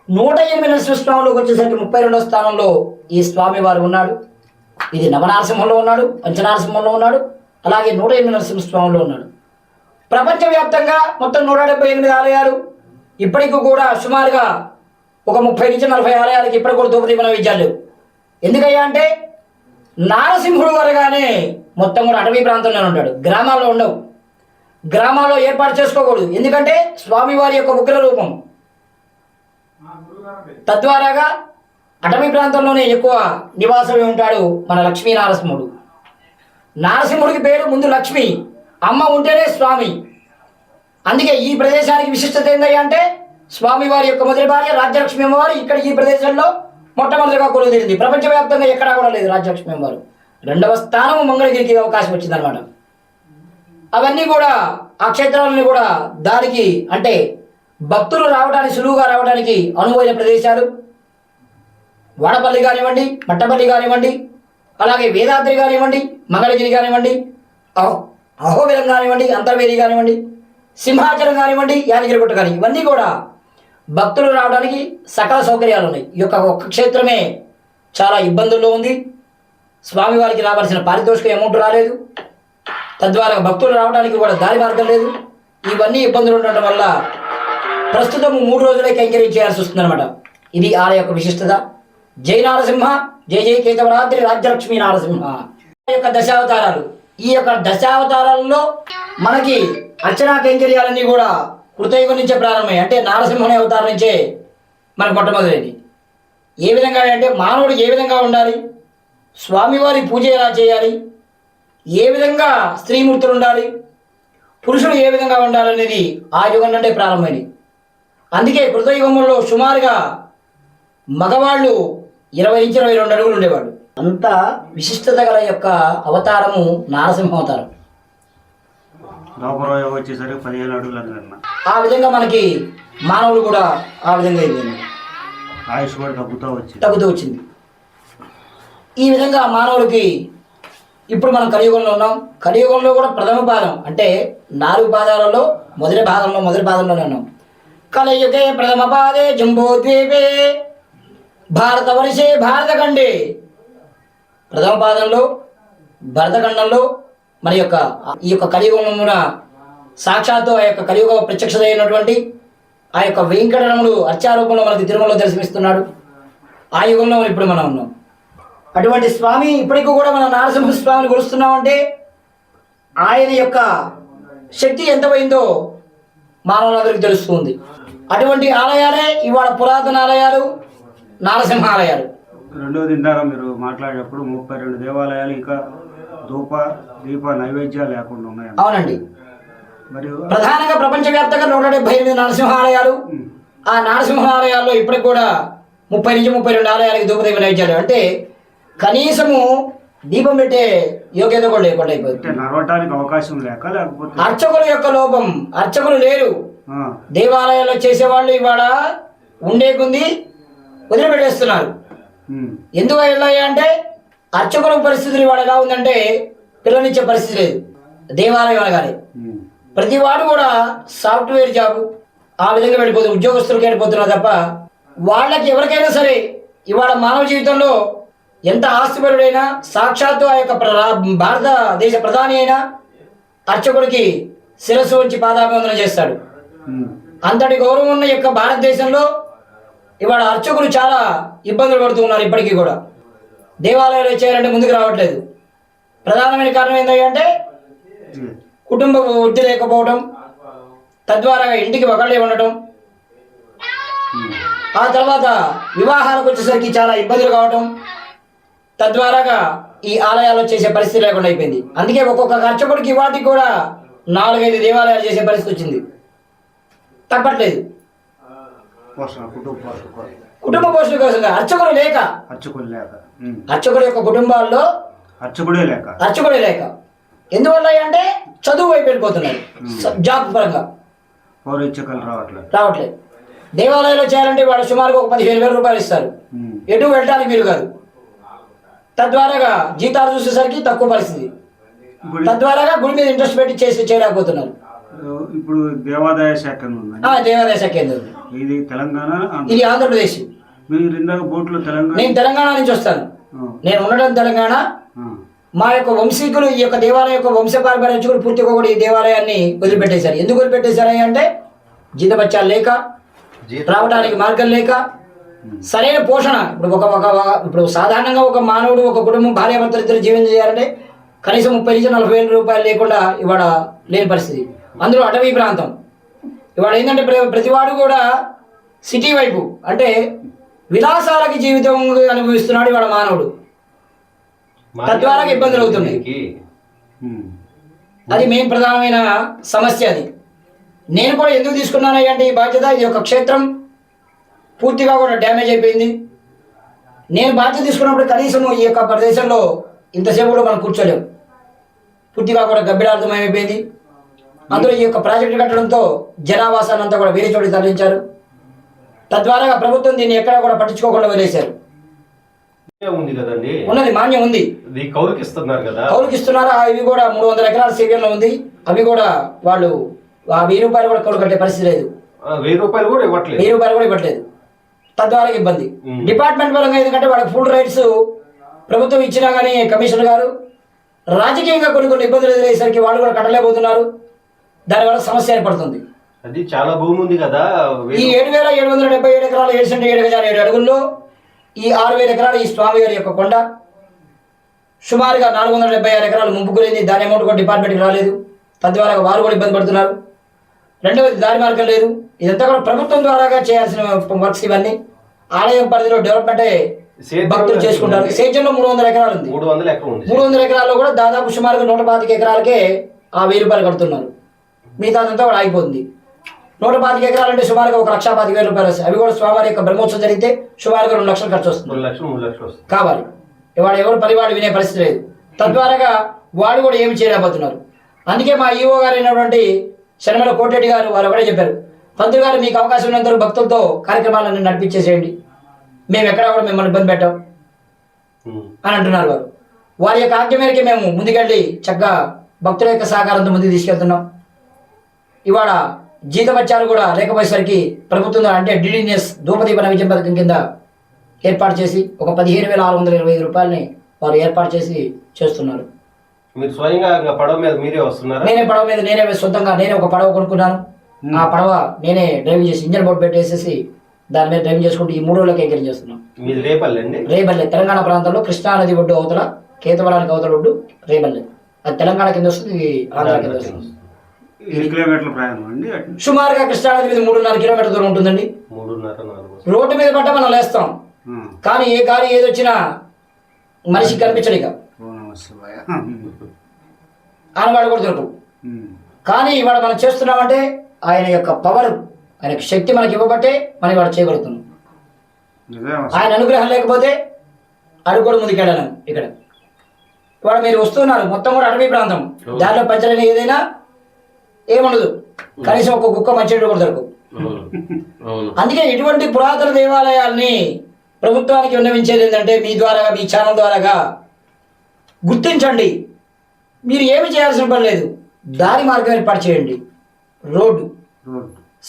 108 నరసింహస్వామిలోకి వచ్చేసరికి 32వ స్థానంలో ఈ స్వామివారు ఉన్నాడు. ఇది నవనారసింహంలో ఉన్నాడు, పంచనారసింహంలో ఉన్నాడు, అలాగే 108 నరసింహస్వామిలో ఉన్నాడు. ప్రపంచవ్యాప్తంగా మొత్తం 178 ఆలయాలు. ఇప్పటికీ కూడా సుమారుగా ఒక 30 నుంచి 40 ఆలయాలకి ఇప్పటికి కూడా దూపదీప నైవేద్యాలు. ఎందుకయ్యా అంటే నారసింహుడు వరగానే మొత్తం కూడా అటవీ ప్రాంతంలోనే ఉంటాడు, గ్రామాల్లో ఉండవు. గ్రామాల్లో ఏర్పాటు చేసుకోకూడదు, ఎందుకంటే స్వామివారి యొక్క ఉగ్ర రూపం. తద్వారాగా అటవీ ప్రాంతంలోనే ఎక్కువ నివాసమే ఉంటాడు మన లక్ష్మీ నారసింహుడు. నారసింహుడికి పేరు ముందు లక్ష్మి, అమ్మ ఉంటేనే స్వామి. అందుకే ఈ ప్రదేశానికి విశిష్టత ఏంటంటే అంటే స్వామివారి యొక్క మొదటి భార్య రాజ్యలక్ష్మి అమ్మవారు ఇక్కడ ఈ ప్రదేశంలో మొట్టమొదటిగా కొలువుదీరింది. ప్రపంచవ్యాప్తంగా ఎక్కడా కూడా లేదు రాజ్యలక్ష్మి అమ్మవారు. 2వ స్థానము మంగళగిరికి అవకాశం వచ్చిందనమాట. అవన్నీ కూడా ఆ క్షేత్రాలన్నీ కూడా దానికి అంటే భక్తులు రావడానికి సులువుగా రావడానికి అనువైన ప్రదేశాలు. వాడపల్లి కానివ్వండి, మట్టపల్లి కానివ్వండి, అలాగే వేదాద్రి కానివ్వండి, మంగళగిరి కానివ్వండి, అహోబిలం కానివ్వండి, అంతర్వేది కానివ్వండి, సింహాచలం కానివ్వండి, యాదగిరిగుట్ట కానీ ఇవన్నీ కూడా భక్తులు రావడానికి సకల సౌకర్యాలు ఉన్నాయి. ఈ యొక్క ఒక్క క్షేత్రమే చాలా ఇబ్బందుల్లో ఉంది. స్వామివారికి రావాల్సిన పారితోషిక అమౌంట్ రాలేదు, తద్వారా భక్తులు రావడానికి కూడా దారి మార్గం లేదు. ఇవన్నీ ఇబ్బందులు ఉండటం వల్ల ప్రస్తుతం 3 రోజులే కైంకర్యం చేయాల్సి వస్తుందన్నమాట. ఇది ఆలయ యొక్క విశిష్టత. జై నారసింహ, జై జై కేతవరాత్రి రాజ్యలక్ష్మీ నారసింహ. ఈ యొక్క దశావతారాలు, ఈ యొక్క దశావతారాలలో మనకి అర్చనా కైంకర్యాలన్నీ కూడా కృతయుగం నుంచే ప్రారంభమయ్యాయి. అంటే నారసింహుని అవతారం నుంచే మనకు మొట్టమొదటిది. ఏ విధంగా అంటే మానవుడు ఏ విధంగా ఉండాలి, స్వామివారి పూజ ఎలా చేయాలి, ఏ విధంగా స్త్రీమూర్తులు ఉండాలి, పురుషుడు ఏ విధంగా ఉండాలనేది ఆ యుగం నుండే ప్రారంభమైంది. అందుకే కృతయుగంలో సుమారుగా మగవాళ్ళు 20 నుంచి 22 అడుగులు ఉండేవాడు. అంత విశిష్టత గల యొక్క అవతారము నారసింహ అవతారం. వచ్చేసరికి 15 అడుగులు. ఆ విధంగా మనకి మానవుడు కూడా ఆ విధంగా అయింది, ఆయుష్ కూడా తగ్గుతూ వచ్చింది. ఈ విధంగా మానవుడికి ఇప్పుడు మనం కలియుగంలో ఉన్నాం. కలియుగంలో కూడా ప్రథమ పాదం అంటే 4 పాదాలలో మొదటి పాదంలోనే ఉన్నాం. కలియుగే ప్రథమ పాదే జంబోద్వీపే భారతవర్షే భారతఖండే. ప్రథమ పాదంలో భరతఖండంలో మరి యొక్క ఈ యొక్క కలియుగమున సాక్షాత్తు ఆ యొక్క కలియుగ ప్రత్యక్షత అయినటువంటి ఆ యొక్క వెంకటరమణుడు అర్చారూపంలో మనకి తిరుమలలో దర్శనమిస్తున్నాడు. ఆ యుగంలో ఇప్పుడు మనం ఉన్నాం. అటువంటి స్వామి ఇప్పటికీ కూడా మన నారసింహస్వామిని కొలుస్తున్నామంటే ఆయన యొక్క శక్తి ఎంత పోయిందో మానవులందరికీ తెలుస్తుంది. అటువంటి ఆలయాలే ఇవాళ పురాతన ఆలయాలు, నారసింహ ఆలయాలు. రెండోది ఇందాక మీరు మాట్లాడేటప్పుడు 32 దేవాలయాలు ఇంకా దీప నైవేద్యాలు లేకుండా ఉన్నాయి. అవునండి. మరియు ప్రధానంగా ప్రపంచవ్యాప్తంగా 178 నరసింహాలయాలు. ఆ నరసింహాలయాల్లో ఇప్పటికి కూడా 30 నుంచి 32 ఆలయాలకి ధూపదీప నైవేద్యాలు. అంటే కనీసము దీపం పెట్టే యోగ్యత కూడా లేకుండా అయిపోయింది. నడవటానికి అవకాశం లేకపోతే అర్చకుల యొక్క లోపం. అర్చకులు లేరు. దేవాలయాల్లో చేసేవాళ్ళు ఇవాళ ఉండే కొంది వదిలిపెట్టేస్తున్నారు. ఎందుకు వెళ్ళాయి అంటే అర్చకుల పరిస్థితులు ఇవాళ ఎలా ఉందంటే పిల్లనిచ్చే పరిస్థితి లేదు. దేవాలయం అనగానే ప్రతి వాడు కూడా సాఫ్ట్వేర్ జాబు ఆ విధంగా వెళ్ళిపోతుంది, ఉద్యోగస్తులకు వెళ్ళిపోతున్నారు తప్ప వాళ్ళకి ఎవరికైనా సరే ఇవాళ మానవ జీవితంలో ఎంత ఆస్తిపరుడైనా సాక్షాత్తు ఆ యొక్క భారతదేశ ప్రధాని అయినా అర్చకుడికి శిరస్సు ఉంచి పాదాభివందన చేస్తాడు. అంతటి గౌరవం ఉన్న యొక్క భారతదేశంలో ఇవాళ అర్చకులు చాలా ఇబ్బందులు పడుతూ ఉన్నారు. ఇప్పటికీ కూడా దేవాలయాలు చేయాలంటే ముందుకు రావట్లేదు. ప్రధానమైన కారణం ఏంటంటే కుటుంబ వృద్ధి లేకపోవడం, తద్వారా ఇంటికి ఒకళ్ళే ఉండటం, ఆ తర్వాత వివాహాలకు వచ్చేసరికి చాలా ఇబ్బందులు కావటం, తద్వారాగా ఈ ఆలయాల్లో చేసే పరిస్థితి లేకుండా అయిపోయింది. అందుకే ఒక్కొక్క అర్చకుడికి వాటికి కూడా 4-5 దేవాలయాలు చేసే పరిస్థితి వచ్చింది. తప్పట్లేదు. కుటుంబ పోషణ కోసం అర్చకుడు లేక, అర్చకుడి యొక్క కుటుంబాల్లో అర్చకుడే లేక ఎందువల్ల అంటే చదువు వైపు వెళ్ళిపోతున్నారు, జాబ్ పరంగా రావట్లేదు. దేవాలయంలో చేయాలంటే వాళ్ళు సుమారుగా ఒక 15,000 రూపాయలు ఇస్తారు, ఎటు వెళ్ళడానికి వీలు కాదు. తద్వారాగా జీతాలు చూసేసరికి తక్కువ పరిస్థితి, తద్వారాగా గుడి మీద ఇంట్రెస్ట్ పెట్టి చేయలేకపోతున్నారు. ఇప్పుడు దేవాదాయ శాఖ దేవాదాయ శాఖ ఇది తెలంగాణ, ఇది ఆంధ్రప్రదేశ్. నేను తెలంగాణ నుంచి వస్తాను. నేను ఉండడం తెలంగాణ. మా యొక్క వంశీకులు ఈ యొక్క దేవాలయం యొక్క వంశపారంపర్యం పూర్తిగా కూడా ఈ దేవాలయాన్ని వదిలిపెట్టేశారు. ఎందుకు వదిలిపెట్టేశారు అంటే జీతబత్యాలు లేక, రావడానికి మార్గం లేక, సరైన పోషణ. ఇప్పుడు సాధారణంగా ఒక మానవుడు, ఒక కుటుంబం, భార్యాభర్తలు ఇద్దరు జీవనం చేయాలంటే కనీసం 30 నుంచి 40,000 రూపాయలు లేకుండా ఇవాళ లేని పరిస్థితి. అందులో అటవీ ప్రాంతం. ఇవాళ ఏంటంటే ప్రతివాడు కూడా సిటీ వైపు అంటే విలాసాలకి జీవితం అనుభవిస్తున్నాడు ఇవాళ మానవుడు. తద్వారా ఇబ్బందులు అవుతున్నాయి. అది మెయిన్ ప్రధానమైన సమస్య. అది నేను కూడా ఎందుకు తీసుకున్నాను అంటే ఈ బాధ్యత, ఇది ఒక క్షేత్రం పూర్తిగా కూడా డ్యామేజ్ అయిపోయింది. నేను బాధ్యత తీసుకున్నప్పుడు కనీసం ఈ యొక్క ప్రదేశంలో ఇంతసేపు కూడా మనం కూర్చోలేము. పూర్తిగా కూడా గబ్బిడార్థమైపోయింది. అందులో ఈ యొక్క ప్రాజెక్టు కట్టడంతో జనావాసాన్ని అంతా కూడా వేరే చోటికి తరలించారు. తద్వారా ప్రభుత్వం దీన్ని ఎక్కడా కూడా పట్టించుకోకుండా వదిలేశారు. ఉన్నది మాన్యం ఉంది, కౌలుకి ఇస్తున్నారు. ఇవి కూడా 300 ఎకరాల సీరియల్లో ఉంది. అవి కూడా వాళ్ళు 1000 రూపాయలు కూడా కౌలు కట్టే పరిస్థితి లేదు. 1000 రూపాయలు కూడా ఇవ్వట్లేదు. తద్వారా ఇబ్బంది డిపార్ట్మెంట్ పరంగా. ఎందుకంటే వాళ్ళకి ఫుల్ రైట్స్ ప్రభుత్వం ఇచ్చినా కానీ కమిషనర్ గారు రాజకీయంగా కొన్ని ఇబ్బందులు ఎదురయ్యేసరికి వాళ్ళు కూడా కట్టలేకపోతున్నారు. దానివల్ల సమస్య ఏర్పడుతుంది. అది చాలా భూమి ఉంది కదా. ఈ 7,777 ఎకరాలు 7.7 అడుగుల్లో ఈ 6,000 ఎకరాలు ఈ స్వామివారి యొక్క కొండ, సుమారుగా 476 ఎకరాలు ముంపు గురైంది. దాని అమౌంట్ కూడా డిపార్ట్మెంట్కి రాలేదు. తద్వారా వారు కూడా ఇబ్బంది పడుతున్నారు. రెండవది దారి మార్గం లేదు. ఇదంతా కూడా ప్రభుత్వం ద్వారాగా చేయాల్సిన వర్క్స్ ఇవన్నీ. ఆలయం పరిధిలో డెవలప్మెంటే భక్తులు చేసుకుంటారు. సేద్యంలో 300 ఎకరాలు ఉంది. 300 ఎకరాల్లో కూడా దాదాపు సుమారుగా 125 ఎకరాలకే 1000 రూపాయలు కడుతున్నారు. మిగతాదంతా కూడా ఆగిపోతుంది. 125 ఎకరాలు అంటే సుమారుగా 1,25,000 రూపాయలు వస్తాయి. అవి కూడా స్వామివారి యొక్క బ్రహ్మోత్సవం జరిగితే సుమారుగా 2 లక్షలు ఖర్చు వస్తుంది. 2 లక్షలు 3 లక్షలు కావాలి. ఇవాళ ఎవరు పరివాడు వినే పరిస్థితి లేదు. తద్వారాగా వాడు కూడా ఏమి చేయలేకపోతున్నారు. అందుకే మా ఈఓ గారు అయినటువంటి శర్మల కోటరెడ్డి గారు వారు ఒకటే చెప్పారు, పంతులు గారు మీకు అవకాశం ఉన్నంత భక్తులతో కార్యక్రమాలను నడిపించేసేయండి, మేము ఎక్కడా కూడా మిమ్మల్ని ఇబ్బంది పెట్టాం అని అంటున్నారు వారు. వారి యొక్క ఆజ్ఞ మేరకే మేము ముందుకెళ్ళి చక్కగా భక్తుల యొక్క సహకారంతో ముందుకు తీసుకెళ్తున్నాం. ఇవాళ జీతబత్యాలు కూడా లేకపోయేసరికి ప్రభుత్వం అంటే డిడిఎస్ ధూపదీప నైవేద్యం పథకం కింద ఏర్పాటు చేసి ఒక 15,625 రూపాయలని వారు ఏర్పాటు చేసి చేస్తున్నారు. మీరు స్వయంగా పడవ మీద మీరే వస్తున్నారా? నేనే పడవ మీద నేనే సొంతంగా నేనే ఒక పడవ కొనుక్కున్నాను. ఆ పడవ నేనే డ్రైవింగ్ చేసి ఇంజన్ బోర్డు పెట్టేసేసి దాని మీద డ్రైవింగ్ చేసుకుంటూ ఈ 3 రోజులకి ఎంకరేజ్ చేస్తున్నాం. రేబల్లె తెలంగాణ ప్రాంతంలో కృష్ణానది ఒడ్డు అవతల, కేతవరానికి అవతల ఒడ్డు రేబల్లె. అది తెలంగాణ కింద వస్తుంది, ఆంధ్ర కింద వస్తుంది. సుమారుగా కృష్ణానది మీద 3.5 కిలోమీటర్ దూరం ఉంటుందండి. రోడ్డు మీద పడ్డా మనం లేస్తాం, కానీ ఏ గాలి ఏదొచ్చినా మనిషికి కనిపించడు. ఇక ఆనవాడు కూడా దొరకవు. కానీ ఇవాళ మనం చేస్తున్నామంటే ఆయన యొక్క పవర్, ఆయన యొక్క శక్తి మనకి ఇవ్వబట్టే మనం ఇవాళ చేయగలుగుతున్నాం. ఆయన అనుగ్రహం లేకపోతే అడుగు కూడా ముందుకెళ్ళాను. ఇక్కడ ఇవాళ మీరు వస్తున్నారు, మొత్తం కూడా అటవీ ప్రాంతం, దారిలో పంచలేని ఏదైనా ఏముండదు, కనీసం ఒక కుక్క మంచినీళ్ళు కూడా దొరకవు. అందుకే ఇటువంటి పురాతన దేవాలయాల్ని ప్రభుత్వానికి విన్నవించేది ఏంటంటే మీ ద్వారాగా, మీ ఛానల్ ద్వారాగా గుర్తించండి. మీరు ఏమి చేయాల్సిన పని లేదు, దారి మార్గం ఏర్పాటు చేయండి, రోడ్డు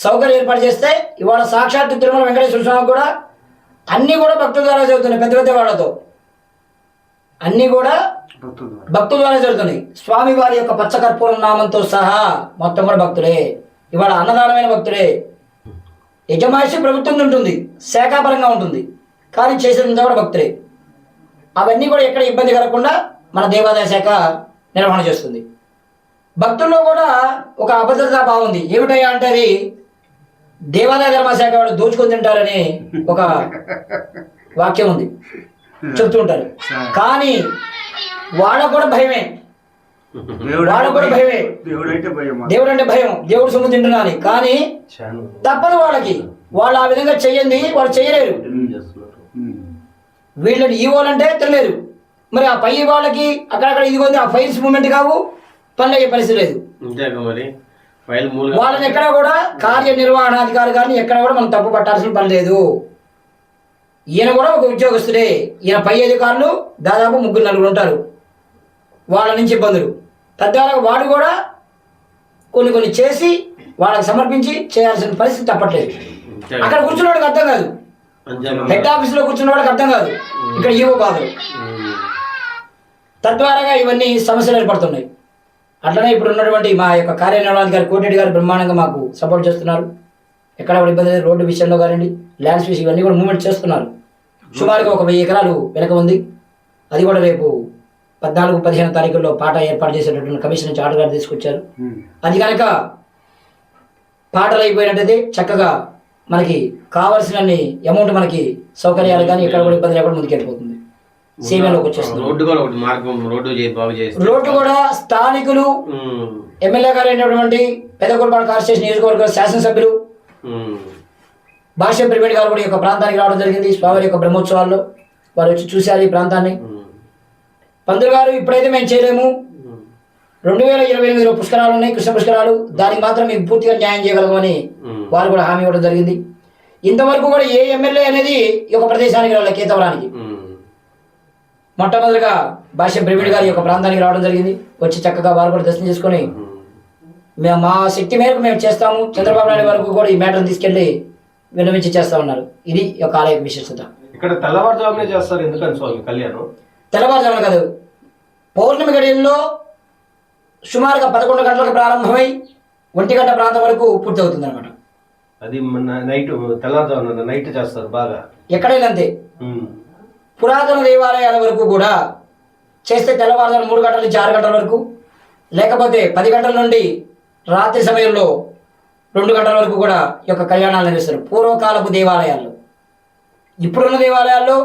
సౌకర్యం ఏర్పాటు చేస్తే ఇవాళ సాక్షాత్తు తిరుమల వెంకటేశ్వర స్వామి కూడా అన్నీ కూడా భక్తుల ద్వారా జరుగుతున్నాయి. పెద్ద పెద్ద వాళ్ళతో అన్నీ కూడా భక్తుల ద్వారా జరుగుతున్నాయి. స్వామి వారి యొక్క పచ్చకర్పూరం నామంతో సహా మొత్తం కూడా భక్తులే. ఇవాళ అన్నదానమైన భక్తులే. యజమాయిషి ప్రభుత్వం ఉంటుంది, శాఖాపరంగా ఉంటుంది, కానీ చేసేదంతా కూడా భక్తులే. అవన్నీ కూడా ఎక్కడ ఇబ్బంది కలగకుండా మన దేవాదాయ శాఖ నిర్వహణ చేస్తుంది. భక్తుల్లో కూడా ఒక అభద్రతా భావం ఉంది. ఏమిటయ్యా అంటే అది దేవాదాయ ధర్మశాఖ వాళ్ళు దోచుకొని తింటారని ఒక వాక్యం ఉంది, చెప్తుంటారు. కానీ వాళ్ళకు కూడా భయమే, వాళ్ళకు కూడా భయమే. దేవుడు అంటే భయం, దేవుడు సొమ్ము తింటున్నాను. కానీ తప్పదు వాళ్ళకి, వాళ్ళు ఆ విధంగా చెయ్యండి, వాళ్ళు చేయలేరు. వీళ్ళని ఈవోలంటే తెలియలేరు. మరి ఆ పై వాళ్ళకి అక్కడక్కడ ఇదిగోంది ఆ ఫైల్స్ మూమెంట్ కావు, పనులు అయ్యే పరిస్థితి లేదు. వాళ్ళని ఎక్కడ కూడా కార్యనిర్వహణాధికారి గారిని ఎక్కడ కూడా మనం తప్పు పట్టాల్సిన పని లేదు. ఈయన కూడా ఒక ఉద్యోగస్తుడే. ఈయన పై అధికారులు దాదాపు 3-4 ఉంటారు. వాళ్ళ నుంచి ఇబ్బందులు పెద్దవాళ్ళకి వాడు కూడా కొన్ని చేసి వాళ్ళకి సమర్పించి చేయాల్సిన పరిస్థితి తప్పట్లేదు. అక్కడ కూర్చున్న వాడికి అర్థం కాదు, హెడ్ ఆఫీసులో కూర్చున్న వాడికి అర్థం కాదు, ఇక్కడ ఈవో బాధలు. తద్వారాగా ఇవన్నీ సమస్యలు ఏర్పడుతున్నాయి. అట్లనే ఇప్పుడు ఉన్నటువంటి మా యొక్క కార్యనిర్వహణాధికారి కోటిరెడ్డి గారు బ్రహ్మాండంగా మాకు సపోర్ట్ చేస్తున్నారు. ఎక్కడ కూడా ఇబ్బంది లేదు. రోడ్డు విషయంలో కానివ్వండి, ల్యాండ్స్ విషయం ఇవన్నీ కూడా మూవ్మెంట్ చేస్తున్నారు. సుమారుగా ఒక 1000 ఎకరాలు వెనక ఉంది. అది కూడా రేపు 14-15 తారీఖుల్లో పాట ఏర్పాటు చేసేటటువంటి కమిషన్ నుంచి ఆర్డర్ గారు తీసుకొచ్చారు. అది కనుక పాటలు అయిపోయినట్టయితే చక్కగా మనకి కావాల్సిన అమౌంట్ మనకి సౌకర్యాలు కానీ ఎక్కడ కూడా ఇబ్బంది లేకుండా ముందుకెళ్ళిపోతుంది. సేవలోకి వచ్చేస్తుంది. రోడ్డు కూడా స్థానికులు ఎమ్మెల్యే గారు అయినటువంటి పెదకూరుపాడు కాన్స్టిట్యూషన్ నియోజకవర్గ శాసనసభ్యులు భాష్యం ప్రివేడ్ గారు కూడా ఈ యొక్క ప్రాంతానికి రావడం జరిగింది. స్వామి యొక్క బ్రహ్మోత్సవాల్లో వారు వచ్చి చూశారు ఈ ప్రాంతాన్ని. పంతులు గారు ఇప్పుడైతే మేము చేయలేము, 2028లో పుష్కరాలు ఉన్నాయి, కృష్ణ పుష్కరాలు, దానికి మాత్రం మీకు పూర్తిగా న్యాయం చేయగలమని వారు కూడా హామీ ఇవ్వడం జరిగింది. ఇంతవరకు కూడా ఏ ఎమ్మెల్యే అనేది ఈ యొక్క ప్రదేశానికి రావాలి. కేతవరానికి మొట్టమొదటిగా భాష్యం ప్రివేడ్ గారి యొక్క ప్రాంతానికి రావడం జరిగింది. వచ్చి చక్కగా వారు కూడా దర్శనం చేసుకొని మేము మా శక్తి మేరకు మేము చేస్తాము, చంద్రబాబు నాయుడు వరకు కూడా ఈ మ్యాటర్ని తీసుకెళ్లి విన్నవించి చేస్తా ఉన్నారు. ఇది ఒక ఆలయ విశేషత. ఇక్కడ తెల్లవారుజామునే చేస్తారు. ఎందుకని స్వామి కళ్యాణం? తెల్లవారుజామున కాదు, పౌర్ణమి గడియల్లో సుమారుగా 11 గంటలకు ప్రారంభమై 1 గంట ప్రాంతం వరకు పూర్తి అవుతుంది అనమాట. అది నైట్ తెల్లవారుజామున నైట్ చేస్తారు బాగా. ఎక్కడైనా అంతే. పురాతన దేవాలయాల వరకు కూడా చేస్తే తెల్లవారుజామున 3 గంటల నుంచి 6 గంటల వరకు, లేకపోతే 10 గంటల నుండి రాత్రి సమయంలో 2 గంటల వరకు కూడా ఈ యొక్క కళ్యాణాలు నిర్వహిస్తారు. పూర్వకాలపు దేవాలయాల్లో, ఇప్పుడున్న దేవాలయాల్లో,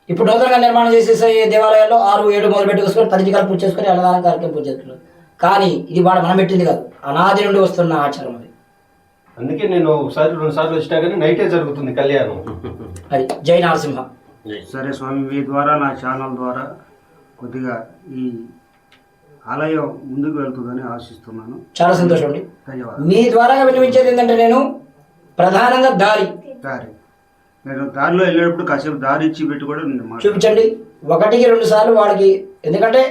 ఇప్పుడు నూతనంగా నిర్మాణం చేసే దేవాలయాల్లో 6-7 మొదలు పెట్టుకొని 10 కాలు పూజ చేసుకొని అన్నదానం కార్యక్రమం పూజ చేసుకున్నారు. కానీ ఇది మనం పెట్టింది కాదు, అనాది నుండి వస్తున్న ఆచారం అది. అందుకే నేను 1-2 సార్లు వచ్చినా కానీ నైటే జరుగుతుంది కళ్యాణం. అది జై నరసింహ. సరే స్వామి, మీ ద్వారా నా ఛానల్ ద్వారా కొద్దిగా ఈ ఆలయం ముందుకు వెళ్తుందని ఆశిస్తున్నాను. చాలా సంతోషం అండి. ధన్యవాదాలు. మీ ద్వారా వినిపించేది ఏంటంటే నేను ప్రధానంగా దారి నేను దారిలో వెళ్ళేటప్పుడు కాసేపు దారి ఇచ్చి పెట్టి కూడా చూపించండి. 1-2 సార్లు వాళ్ళకి, ఎందుకంటే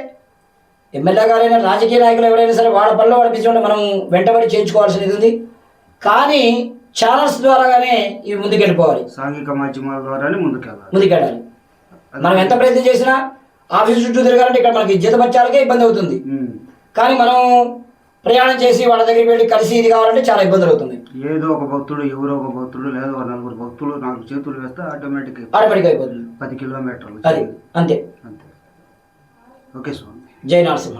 ఎమ్మెల్యే గారైనా రాజకీయ నాయకులు ఎవరైనా సరే వాళ్ళ పనిలో వాళ్ళ బిజీ ఉంటే మనం వెంటబడి చేయించుకోవాల్సినది ఉంది. కానీ ఛానల్స్ ద్వారాగానే ఇవి ముందుకెళ్ళిపోవాలి, సాంఘిక మాధ్యమాల ద్వారానే ముందుకెళ్ళాలి. మనం ఎంత ప్రయత్నం చేసినా ఆఫీసు చుట్టూ తిరగాలంటే ఇక్కడ మనకి జీతబత్యాలకే ఇబ్బంది అవుతుంది. కానీ మనం ప్రయాణం చేసి వాళ్ళ దగ్గరికి వెళ్ళి కలిసి ఇది కావాలంటే చాలా ఇబ్బందులు అవుతుంది. ఏదో ఒక భక్తుడు, ఎవరో ఒక భక్తుడు, లేదా 4 భక్తులు 4 చేతులు వేస్తే ఆటోమేటిక్ అయిపోతుంది. 10 కిలోమీటర్లు అది అంతే. ఓకే స్వామి. జై నరసింహ.